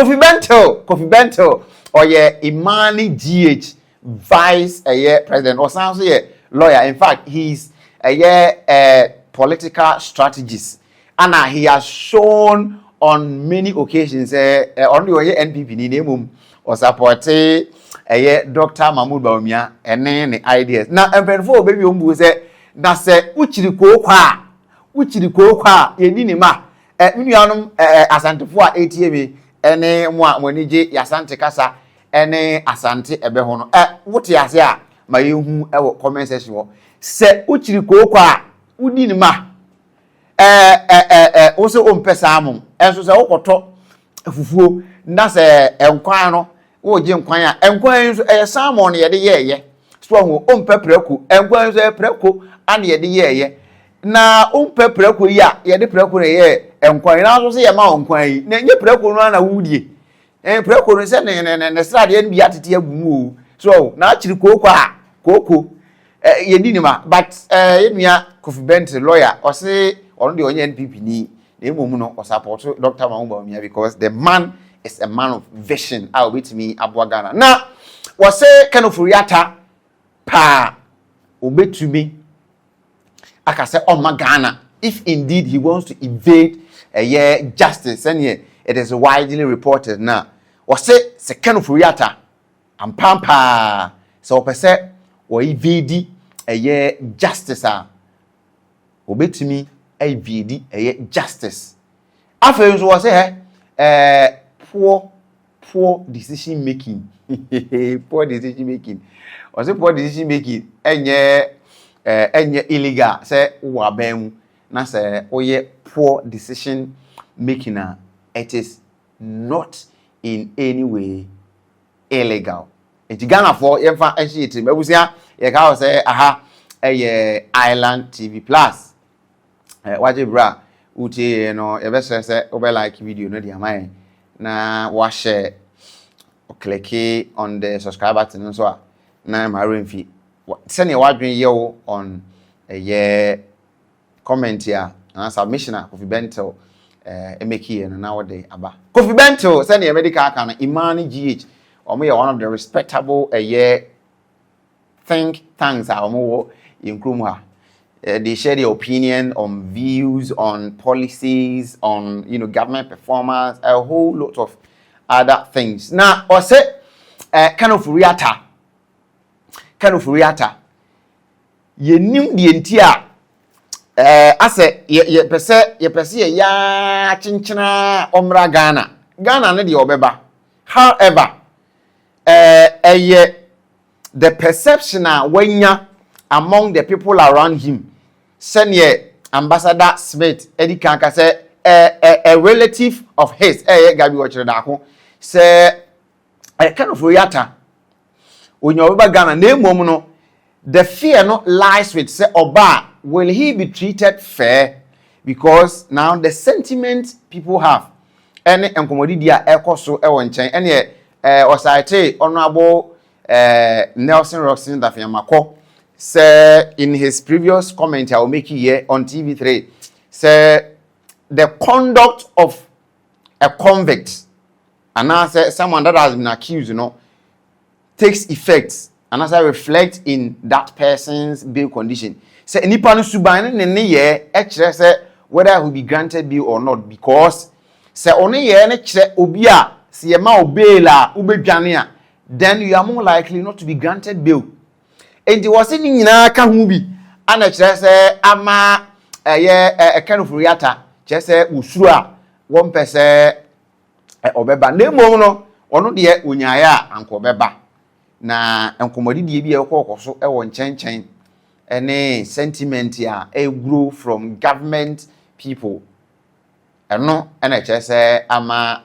Kofi Bentil, or Imani GH, vice president, or sounds lawyer. In fact, he's a political strategist, and he has shown on many occasions only NPP ni name or support Dr. Mahmoud Bawumia and any ideas. Now, and before baby say na say uchiri kwa yedini ma nuanum asantefo a ATM ene mo a monije yasante kasa ene asante ebe ho no wote ase a ma yehu e comment section wo se uchiri kwa udini ma wo se o mpesa amom enso se wokoto fufuo na se enkwan no wo je nkwan a enkwan enso salmon ye de ye so ho o mpepreku enkwan enso epreku and ye na umpe preko ya ye de preko ye enkwan na so se ye ma onkwan yi na nye preko no na wudie preko no se ne strade ye bi atete agumu so na achiri koko ye di ni ma but ye nua Kofi Bentil lawyer o se ono de onye NPP ni na emom no o support Dr. Mahmoud Bawumia because the man is a man of vision I will beat me aboa Ghana na wo se Ken-Ofori Atta pa obetumi akase on Ghana if indeed he wants to evade justice and it is widely reported now was say Ken-Ofori Atta ampampa so pese o evade justice obetumi evade justice afa so was say poor decision making poor decision making was say poor decision making enye illegal say wa bam na say oye poor decision making it is not in any way illegal enti Ghana for yemfa enhye mabusia ye ka say aha Island TV Plus waje bra uti no e be say obe like video no dia mai na wa share o click on the subscribe button so na ma remfi send your wadwin yew on comment here and submission Kofi Bentil emeki no na wode aba Kofi Bentil send your medical account Imani GH omo ye one of the respectable think tanks omo in Krumha they share their opinion on views on policies on government performance a whole lot of other things now or say Ken-Ofori Atta yenim de entia ase ye pese ya chinchina omra Ghana ne de obeba however the perception wenya among the people around him senior Ambassador Smith edi kanka say a relative of his gabi wo da ho say Ken-Ofori Atta onye obeba Ghana na emom no the fear no lies with say oba will he be treated fair because now the sentiment people have any enkomodi dia ekoso e won chen ene osite honorable Nelson Roxin Dafiamako say in his previous comment I will make here on TV3 say the conduct of a convict and I say someone that has been accused takes effect and as I reflect in that person's bail condition say nipa no suban ne ye kire say whether he will be granted bail or not because say one ye ne kire obi a se ye ma bail a ubedwane a then you are more likely not to be granted bail and was ni nyina ka hu bi ana kire say ama Ken-Ofori Atta kire say usuru a won pese obeba na emom no ono de onyaaya anko obeba na enkomodi die bi ekokoso e won chen any sentiment ya grow from government people eno na say ama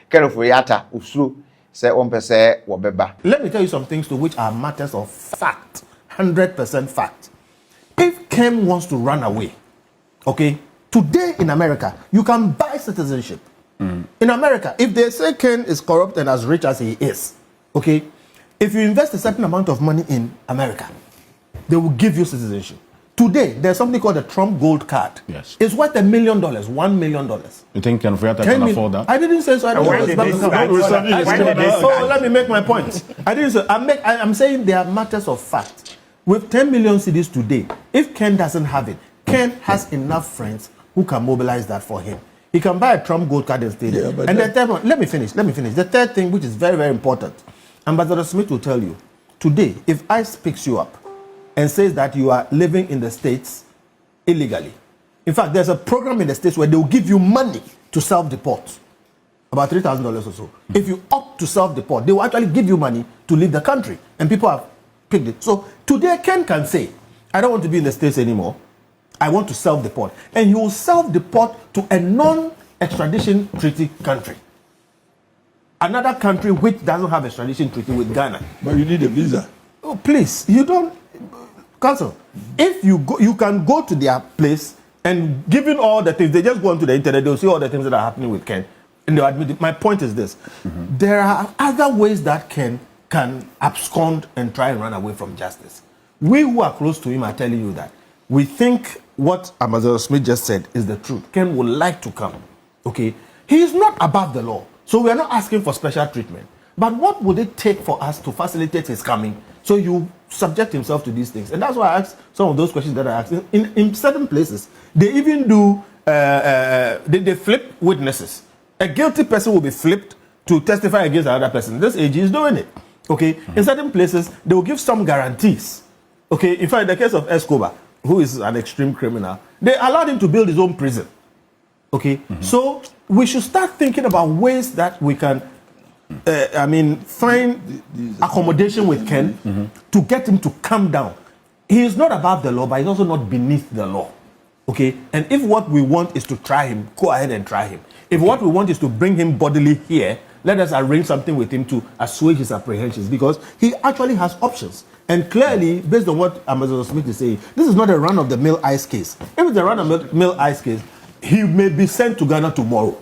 Ken-Ofori Atta usuro say won pese wo beba. Let me tell you some things to which are matters of fact, 100% fact. If Ken wants to run away, okay, today in America you can buy citizenship. In America, if they say Ken is corrupt and as rich as he is, okay, if you invest a certain amount of money in America, they will give you citizenship. Today, there's something called the Trump Gold Card. Yes. It's worth $1 million, $1 million. You think Ken-Ofori can afford that? I didn't say so. I So let me make my point. I didn't say. I'm saying there are matters of fact. With 10 million cedis today, if Ken doesn't have it, Ken has enough friends who can mobilize that for him. He can buy a Trump Gold Card and stay there. And the third one, let me finish. The third thing, which is very, very important, Ambassador Smith will tell you, today, if ICE picks you up and says that you are living in the States illegally, in fact, there's a program in the States where they will give you money to self-deport, about $3,000 or so. If you opt to self-deport, they will actually give you money to leave the country. And people have picked it. So today, Ken can say, I don't want to be in the States anymore. I want to self-deport. And he will self-deport to a non-extradition treaty country. Another country which doesn't have extradition treaty with Ghana. But you need a visa. Oh, please, you don't. Counsel, if you go, you can go to their place and given all the things, they just go onto the internet, they'll see all the things that are happening with Ken. And they'll admit it. My point is this. There are other ways that Ken can abscond and try and run away from justice. We who are close to him are telling you that. We think what Ambassador Smith just said is the truth. Ken would like to come. Okay? He is not above the law. So we are not asking for special treatment. But what would it take for us to facilitate his coming so you subject himself to these things? And that's why I asked some of those questions that I asked. In certain places, they even do, they flip witnesses. A guilty person will be flipped to testify against another person. This AG is doing it. Okay? In certain places, they will give some guarantees. Okay? In fact, in the case of Escobar, who is an extreme criminal, they allowed him to build his own prison. Okay? So we should start thinking about ways that we can find accommodation with Ken to get him to calm down. He is not above the law, but he's also not beneath the law. Okay? And if what we want is to try him, go ahead and try him. If what we want is to bring him bodily here, let us arrange something with him to assuage his apprehensions, because he actually has options. And clearly, based on what Ambassador Smith is saying, this is not a run-of-the-mill ICE case. If it's a run-of-the-mill ICE case, he may be sent to Ghana tomorrow.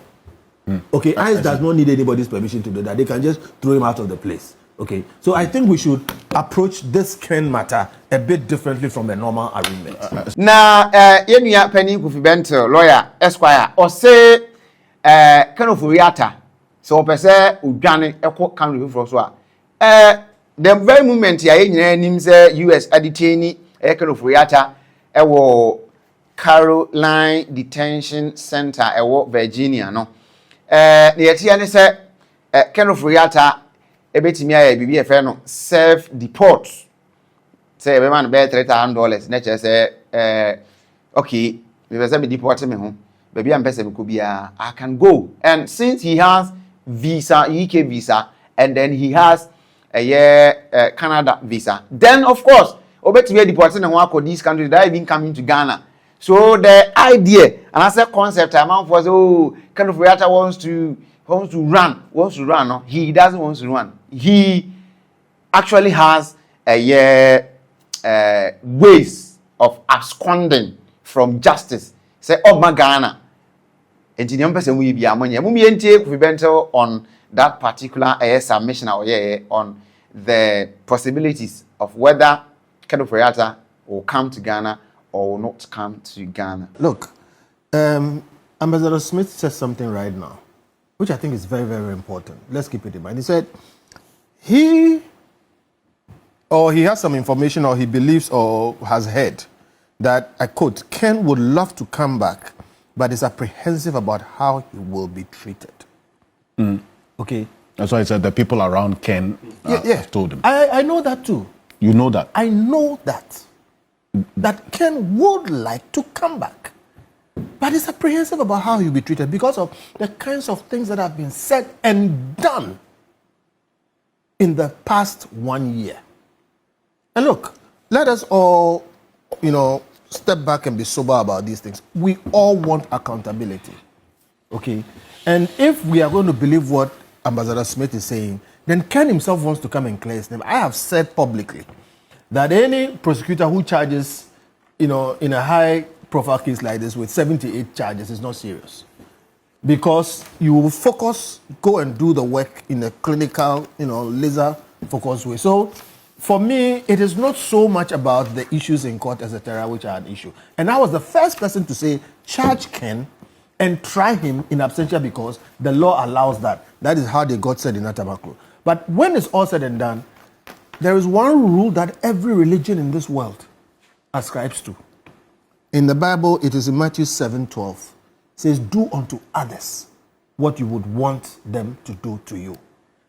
Okay, ICE does not need anybody's permission to do that. They can just throw him out of the place. Okay, so I think we should approach this Ken matter a bit differently from a normal arraignment. Na yenuya Penny Kofi Bentil, lawyer, Esquire, or say Ken-Ofori Atta, so per se udwane eko kan refro so a the very moment ya nyina nim say US adeteni Ken-Ofori Atta Caroline Detention Center Virginia no na yetia ne say Ken-Ofori Atta ebetimi aye bibi efe no self deport say be man be $3,000 na che say okay me say me deport me ho baby am pese me ko bia I can go. And since he has visa, UK visa, and then he has a year Canada visa, then of course obetimi deporting and one these countries that even coming to Ghana. So the idea and as a concept amount was Ken-Ofori Atta wants to run. No, he doesn't want to run. He actually has a year ways of absconding from justice. Say my Ghana. Engineer person we be among you. We Bentil on that particular submission on the possibilities of whether Ken-Ofori Atta will come to Ghana or will not come to Ghana. Look, Ambassador Smith said something right now, which I think is very, very important. Let's keep it in mind. He said he has some information, or he believes or has heard that, I quote, Ken would love to come back, but is apprehensive about how he will be treated. Okay? That's why I said the people around Ken have told him. I know that too. You know that? I know that. That Ken would like to come back, but is apprehensive about how he'll be treated because of the kinds of things that have been said and done in the past 1 year. And look, let us all, step back and be sober about these things. We all want accountability. Okay? And if we are going to believe what Ambassador Smith is saying, then Ken himself wants to come and clear his name. I have said publicly that any prosecutor who charges, in a high-profile case like this with 78 charges is not serious. Because you will go and do the work in a clinical, laser-focused way. So for me, it is not so much about the issues in court, etc., which are an issue. And I was the first person to say, charge Ken and try him in absentia because the law allows that. That is how they got said in Atamakro. But when it's all said and done, there is one rule that every religion in this world ascribes to. In the Bible, it is in Matthew 7:12. It says, do unto others what you would want them to do to you.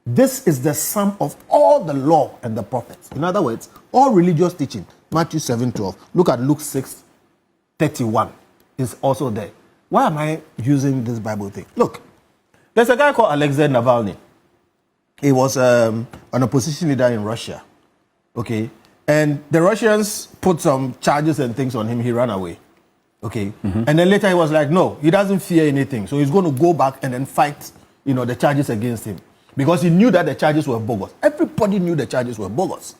This is the sum of all the law and the prophets. In other words, all religious teaching. Matthew 7:12. Look at Luke 6:31. Is also there. Why am I using this Bible thing? Look, there's a guy called Alexei Navalny. He was an opposition leader in Russia. Okay? And the Russians put some charges and things on him. He ran away. Okay? And then later he was like, no, he doesn't fear anything. So he's going to go back and then fight, the charges against him. Because he knew that the charges were bogus. Everybody knew the charges were bogus.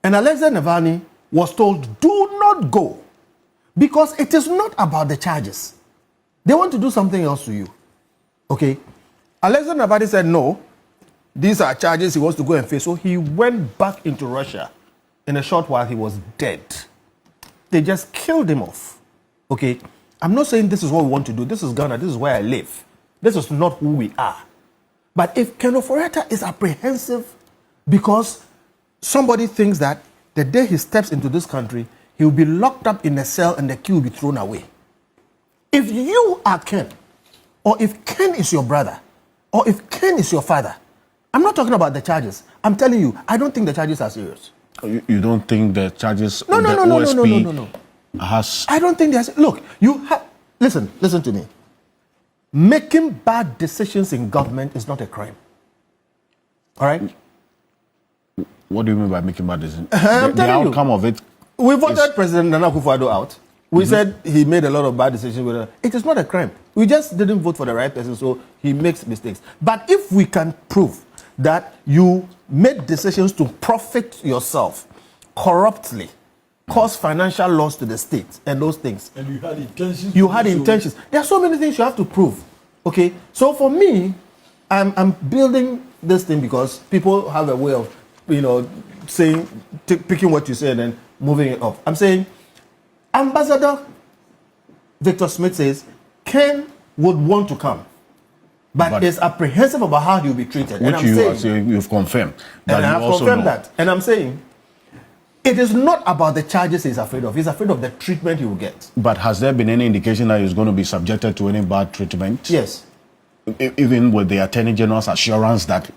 And Alexei Navalny was told, do not go. Because it is not about the charges. They want to do something else to you. Okay? Alexei Navalny said, no, these are charges he wants to go and face. So he went back into Russia. In a short while, he was dead. They just killed him off. Okay? I'm not saying this is what we want to do. This is Ghana. This is where I live. This is not who we are. But if Ken-Ofori is apprehensive because somebody thinks that the day he steps into this country, he will be locked up in a cell and the key will be thrown away. If you are Ken, or if Ken is your brother, or if Ken is your father, I'm not talking about the charges. I'm telling you, I don't think the charges are serious. You don't think the charges No. has... I don't think there's... Look, listen to me. Making bad decisions in government is not a crime. All right? What do you mean by making bad decisions? I'm The telling you. outcome of it... We voted President Nana Akufo-Addo out. We said he made a lot of bad decisions with her. It is not a crime. We just didn't vote for the right person, so he makes mistakes. But if we can prove that you made decisions to profit yourself corruptly, cause financial loss to the state, and those things. And you had intentions. You had intentions. There are so many things you have to prove. Okay? So for me, I'm building this thing because people have a way of, saying, picking what you say and then moving it off. I'm saying, Ambassador Victor Smith says, Ken would want to come, but is apprehensive about how he will be treated. Which you've confirmed. And I have confirmed that. And I'm saying, it is not about the charges he's afraid of. He's afraid of the treatment he will get. But has there been any indication that he's going to be subjected to any bad treatment? Yes. Even with the Attorney General's assurance that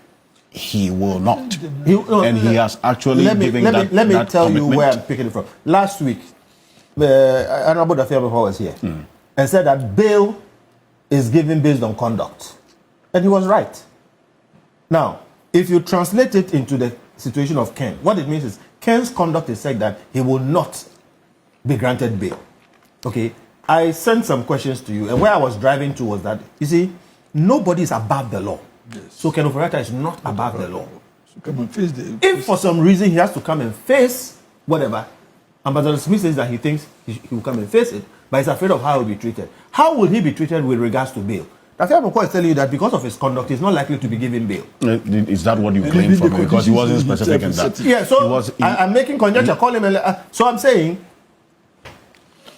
he will not. He has actually given that Let me tell commitment. you where I'm picking it from. Last week, Honorable Dafia was here and said that bail is given based on conduct. And he was right. Now, if you translate it into the situation of Ken, what it means is Ken's conduct is said that he will not be granted bail. Okay? I sent some questions to you, and where I was driving to was that, you see, nobody is above the law. Yes. So Ken-Ofori is not above the law. So come and face the... If for some reason he has to come and face whatever, Ambassador Smith says that he thinks he will come and face it, but he's afraid of how he will be treated. How will he be treated with regards to bail? Dafia is telling you that because of his conduct, he's not likely to be given bail. Is that what you claim from him? Because he wasn't specific in that. Yeah, so I'm making conjecture. Call him. So I'm saying,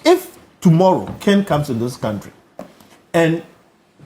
if tomorrow Ken comes to this country and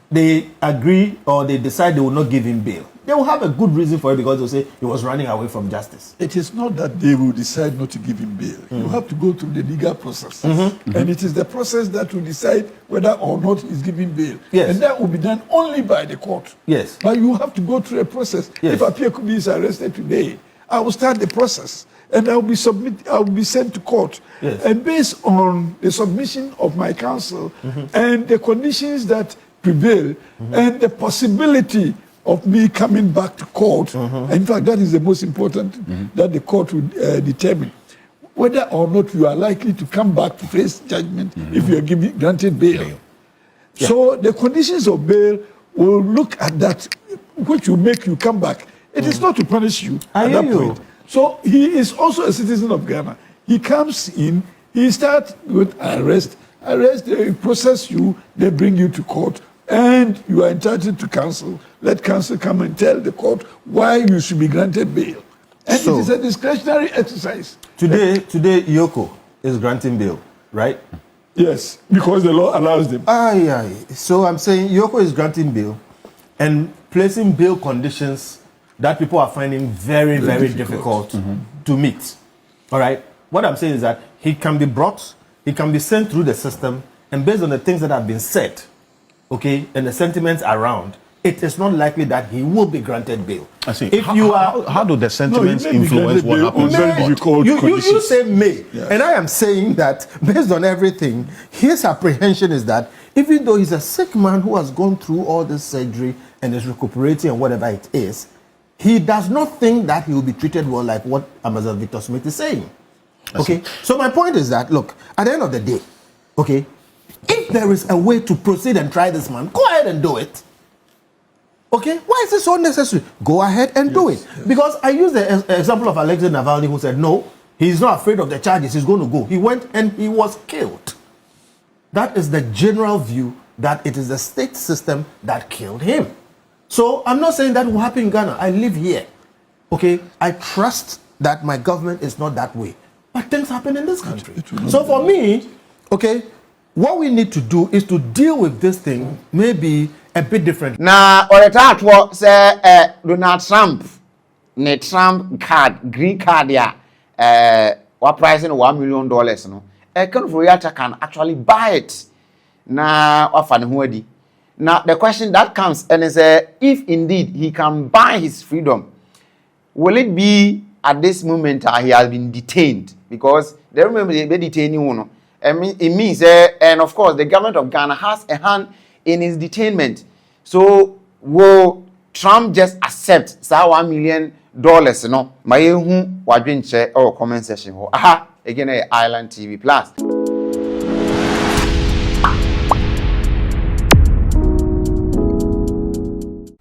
they agree or they decide they will not give him bail, they will have a good reason for it because they'll say he was running away from justice. It is not that they will decide not to give him bail. You have to go through the legal process. And it is the process that will decide whether or not he's given bail. Yes. And that will be done only by the court. Yes. But you have to go through a process. Yes. If Apia Kubi is arrested today, I will start the process. And I will be sent to court. Yes. And based on the submission of my counsel and the conditions that prevail and the possibility of me coming back to court. In fact, that is the most important that the court will determine whether or not you are likely to come back to face judgment if you are granted bail. Yeah. So the conditions of bail will look at that, which will make you come back. It is not to punish you at that point. So he is also a citizen of Ghana. He comes in, he starts with arrest, they process you, they bring you to court, and you are entitled to counsel. Let counsel come and tell the court why you should be granted bail. And So- it is a discretionary exercise. Today, Yoko is granting bail, right? Yes, because the law allows them. Aye. So I'm saying Yoko is granting bail and placing bail conditions that people are finding very, very difficult to meet. All right? What I'm saying is that he can be brought, he can be sent through the system, and based on the things that have been said, okay, and the sentiments around, it is not likely that he will be granted bail. I see. If you are... How do the sentiments may be influence granted what bail happens? on very difficult You conditions. say may, Yes. and I am saying that based on everything, his apprehension is that even though he's a sick man who has gone through all this surgery and is recuperating and whatever it is, he does not think that he will be treated well like what Ambassador Victor Smith is saying. Okay, so my point is that, look, at the end of the day, okay, if there is a way to proceed and try this man, go ahead and do it. Okay, why is it so necessary? Go ahead and do it. Because I used the example of Alexei Navalny, who said, no, he's not afraid of the charges, he's going to go. He went and he was killed. That is the general view, that it is the state system that killed him. So I'm not saying that will happen in Ghana. I live here. Okay, I trust that my government is not that way. But things happen in this country. So for me, okay, what we need to do is to deal with this thing maybe a bit different. Na oreta atwo say Donald Trump ne Trump card, green card ya what price in $1 million no. Ken-Ofori Atta can actually buy it. Na wafa ne ho adi. Now the question that comes and is if indeed he can buy his freedom, will it be at this moment he has been detained? Because they remember they be detaining one. It means and of course the government of Ghana has a hand in his detainment. So will Trump just accept $1 million? No, my wadwin share or comment section. Aha, again, Island TV Plus.